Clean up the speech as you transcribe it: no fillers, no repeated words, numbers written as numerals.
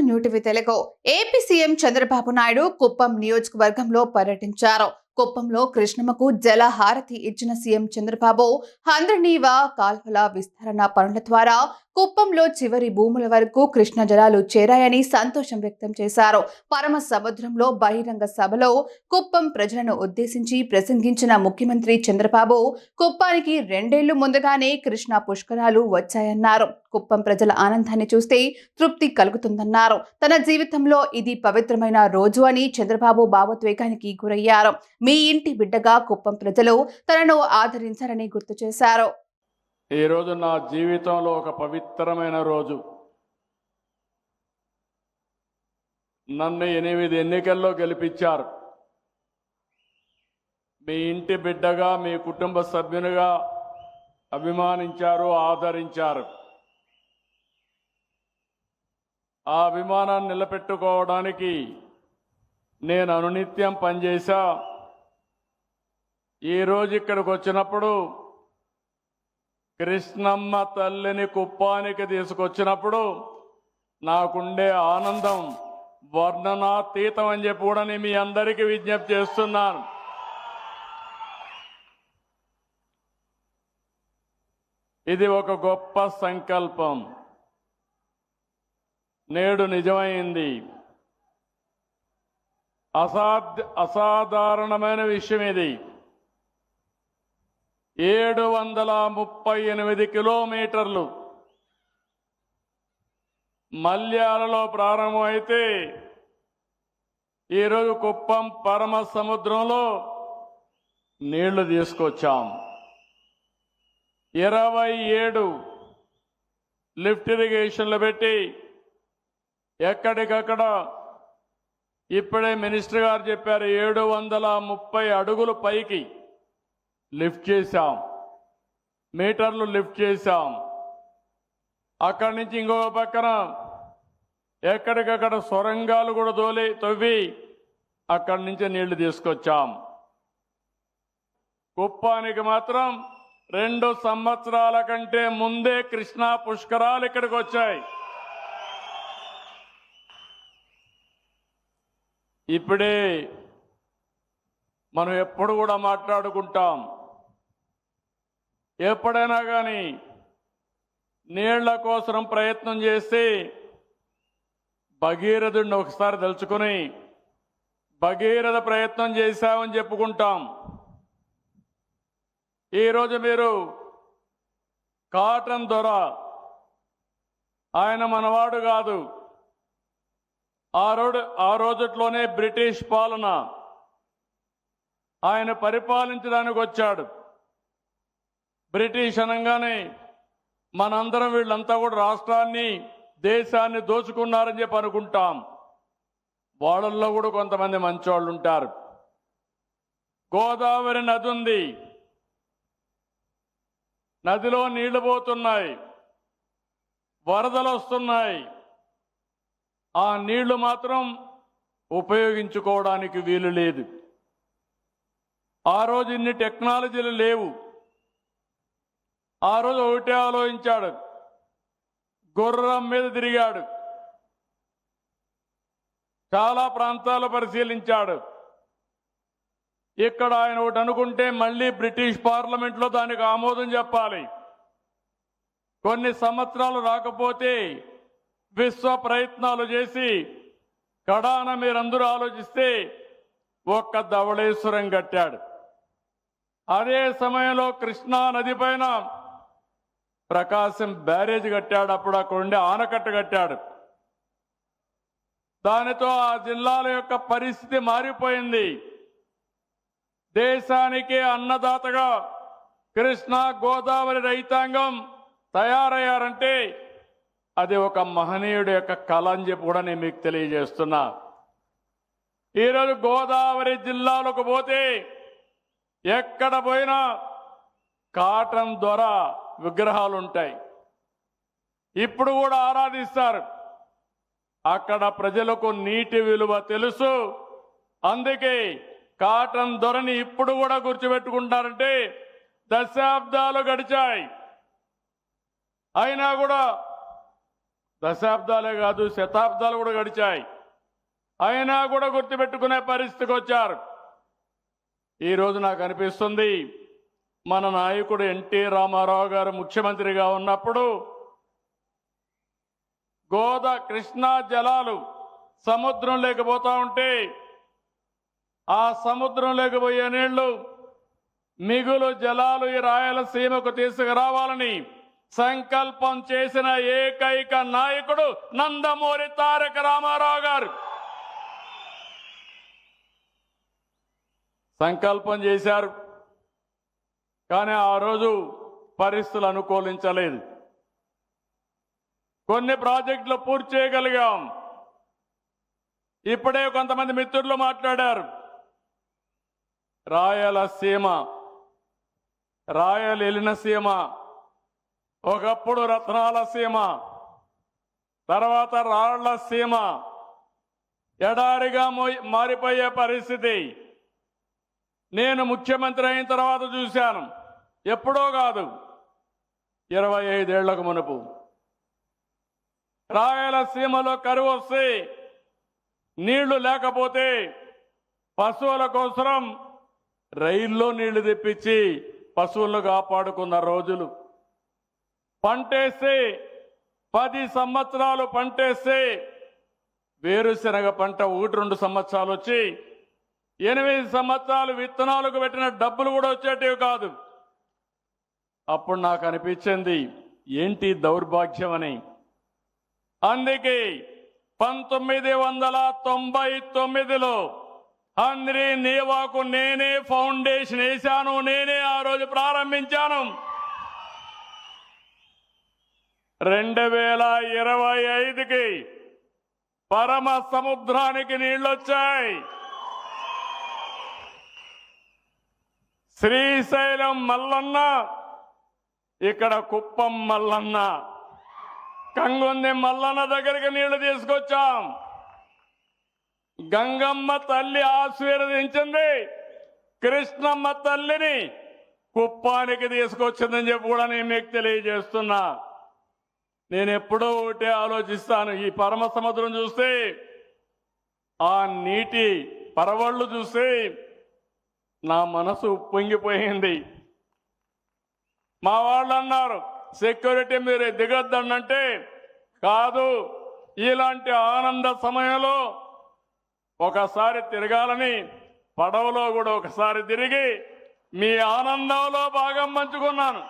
New TV Telugu. AP CM Chandrababu Naidu Kuppam నియోజకవర్గంలో పర్యటించారు. కుప్పంలో కృష్ణమ్మకు జల హారతి ఇచ్చిన సీఎం చంద్రబాబు హంద్రనీవ కాల్వల విస్తరణ పనుల ద్వారా కుప్పంలో చివరి భూముల వరకు కృష్ణ జలాలు చేరాయని సంతోషం వ్యక్తం చేశారు. పరమ సముద్రంలో బహిరంగ సభలో కుప్పం ప్రజలను ఉద్దేశించి ప్రసంగించిన ముఖ్యమంత్రి చంద్రబాబు కుప్పానికి 2 ఏళ్లు ముందుగానే కృష్ణా పుష్కరాలు వచ్చాయన్నారు. కుప్పం ప్రజల ఆనందాన్ని చూస్తే తృప్తి కలుగుతుందన్నారు. తన జీవితంలో ఇది పవిత్రమైన రోజు అని చంద్రబాబు భావోద్వేగానికి గురయ్యారు. మీ ఇంటి బిడ్డగా కుప్పం ప్రజలు తనను ఆదరించారని గుర్తు చేశారు. ఈ రోజు నా జీవితంలో ఒక పవిత్రమైన రోజు. నన్ను 8 ఎన్నికల్లో గెలిపించారు. మీ ఇంటి బిడ్డగా, మీ కుటుంబ సభ్యునిగా అభిమానించారు, ఆదరించారు. ఆ అభిమానాన్ని నిలబెట్టుకోవడానికి నేను అనునిత్యం పనిచేశా. ఈరోజు ఇక్కడికి వచ్చినప్పుడు కృష్ణమ్మ తల్లిని కుప్పానికి తీసుకొచ్చినప్పుడు నాకుండే ఆనందం వర్ణనాతీతం అని చెప్పి కూడా నేను మీ అందరికీ విజ్ఞప్తి చేస్తున్నాను. ఇది ఒక గొప్ప సంకల్పం నేడు నిజమైంది. అసాధారణమైన విషయం ఇది. 738 కిలోమీటర్లు మల్యాలలో ప్రారంభమైతే ఈరోజు కుప్పం పరమ సముద్రంలో నీళ్లు తీసుకొచ్చాం. 27 లిఫ్ట్ ఇరిగేషన్లు పెట్టి ఎక్కడికక్కడ ఇప్పుడే మినిస్టర్ గారు చెప్పారు 730 అడుగులు పైకి లిఫ్ట్ చేశాం, మీటర్లు లిఫ్ట్ చేశాం. అక్కడి నుంచి ఇంకొక పక్కన ఎక్కడికక్కడ సొరంగాలు కూడా తవ్వి అక్కడి నుంచి నీళ్లు తీసుకొచ్చాం. కుప్పానికి మాత్రం 2 సంవత్సరాల కంటే ముందే కృష్ణా పుష్కరాలు ఇక్కడికి వచ్చాయి. ఇప్పుడే మనం ఎప్పుడు కూడా మాట్లాడుకుంటాం. ఎప్పుడైనా కానీ నీళ్ల కోసం ప్రయత్నం చేసి భగీరథుడిని ఒకసారి తలుచుకొని భగీరథ ప్రయత్నం చేశామని చెప్పుకుంటాం. ఈరోజు మీరు కాటన్ దొర, ఆయన మనవాడు కాదు. ఆ రోజుట్లోనే బ్రిటిష్ పాలన, ఆయన పరిపాలించడానికి వచ్చాడు. బ్రిటిష్ అనగానే మనందరం వీళ్ళంతా కూడా రాష్ట్రాన్ని, దేశాన్ని దోచుకున్నారని చెప్పి అనుకుంటాం. వాళ్ళల్లో కూడా కొంతమంది మంచోళ్ళు ఉంటారు. గోదావరి నది ఉంది, నదిలో నీళ్లు పోతున్నాయి, వరదలు వస్తున్నాయి. ఆ నీళ్లు మాత్రం ఉపయోగించుకోవడానికి వీలు లేదు. ఆ రోజు ఇన్ని టెక్నాలజీలు లేవు. ఆ రోజు ఒకటే ఆలోచించాడు, గుర్రం మీద తిరిగాడు, చాలా ప్రాంతాలు పరిశీలించాడు. ఇక్కడ ఆయన ఒకటి అనుకుంటే మళ్ళీ బ్రిటిష్ పార్లమెంట్లో దానికి ఆమోదం చెప్పాలి. కొన్ని సంవత్సరాలు రాకపోతే విశ్వ ప్రయత్నాలు చేసి కడాన మీరందరూ ఆలోచిస్తే ఒక్క ధవళేశ్వరం కట్టాడు. అదే సమయంలో కృష్ణా నది పైన ప్రకాశం బ్యారేజ్ కట్టాడు. అప్పుడు అక్కడ ఉండే ఆనకట్ట కట్టాడు. దానితో ఆ జిల్లాల యొక్క పరిస్థితి మారిపోయింది. దేశానికి అన్నదాతగా కృష్ణా గోదావరి రైతాంగం తయారయ్యారంటే అది ఒక మహనీయుడి యొక్క కళ అని చెప్పి కూడా నేను మీకు తెలియజేస్తున్నా. ఈరోజు గోదావరి జిల్లాలకు పోతే ఎక్కడ పోయినా కాటన్ దొర విగ్రహాలు ఉంటాయి. ఇప్పుడు కూడా ఆరాధిస్తారు. అక్కడ ప్రజలకు నీటి విలువ తెలుసు. అందుకే కాటన్ దొరని ఇప్పుడు కూడా గుర్తుపెట్టుకుంటారంటే దశాబ్దాలు గడిచాయి. అయినా కూడా దశాబ్దాలే కాదు శతాబ్దాలు కూడా గడిచాయి. అయినా కూడా గుర్తుపెట్టుకునే పరిస్థితికి వచ్చారు. ఈరోజు నాకు అనిపిస్తుంది, మన నాయకుడు ఎన్టీ రామారావు గారు ముఖ్యమంత్రిగా ఉన్నప్పుడు కృష్ణా జలాలు సముద్రం లేకపోతా ఉంటే ఆ సముద్రం లేకపోయే నీళ్లు మిగులు జలాలు ఈ రాయలసీమకు తీసుకురావాలని సంకల్పం చేసిన ఏకైక నాయకుడు నందమూరి తారక రామారావు గారు. సంకల్పం చేశారు, కానీ ఆ రోజు పరిస్థితులు అనుకూలించలేదు. కొన్ని ప్రాజెక్టులు పూర్తి చేయగలిగాం. ఇప్పుడే కొంతమంది మిత్రులు మాట్లాడారు, రాయలసీమ, రాయలెలిన సీమ, ఒకప్పుడు రత్నాల సీమ, తర్వాత రాళ్ల సీమ, ఎడారిగా మారిపోయే పరిస్థితి నేను ముఖ్యమంత్రి అయిన తర్వాత చూశాను. ఎప్పుడో కాదు, 25 ఏళ్లకు మునుపు. రాయలసీమలో కరువు వస్తే, నీళ్లు లేకపోతే పశువుల కోసం రైల్లో నీళ్లు తెప్పించి పశువులను కాపాడుకున్న రోజులు. పంటేస్తే 10 సంవత్సరాలు పంటేస్తే వేరుశనగ పంట 1-2 సంవత్సరాలు వచ్చి 8 సంవత్సరాలు విత్తనాలకు పెట్టిన డబ్బులు కూడా వచ్చేటివి కాదు. అప్పుడు నాకు అనిపించింది, ఏంటి దౌర్భాగ్యం అని. అందుకే 1999లో హంద్రీ నీవాకు నేనే ఫౌండేషన్ వేశాను, నేనే ఆ రోజు ప్రారంభించాను. 2025కి పరమ సముద్రానికి నీళ్ళొచ్చాయి. శ్రీశైలం మల్లన్న, ఇక్కడ కుప్పం మల్లన్న, కంగుంది మల్లన్న దగ్గరికి నీళ్లు తీసుకొచ్చాం. గంగమ్మ తల్లి ఆశీర్వదించింది, కృష్ణమ్మ తల్లిని కుప్పానికి తీసుకొచ్చిందని చెప్పి కూడా నేను మీకు తెలియజేస్తున్నా. నేను ఎప్పుడో ఒకటే ఆలోచిస్తాను, ఈ పరమ సముద్రం చూస్తే, ఆ నీటి పరవళ్ళు చూస్తే నా మనసు పొంగిపోయింది. మా వాళ్ళు అన్నారు, సెక్యూరిటీ మీరు దిగొద్దనంటే, కాదు, ఇలాంటి ఆనంద సమయంలో ఒకసారి తిరగాలని పడవలో కూడా ఒకసారి తిరిగి మీ ఆనందంలో భాగం పంచుకున్నాను.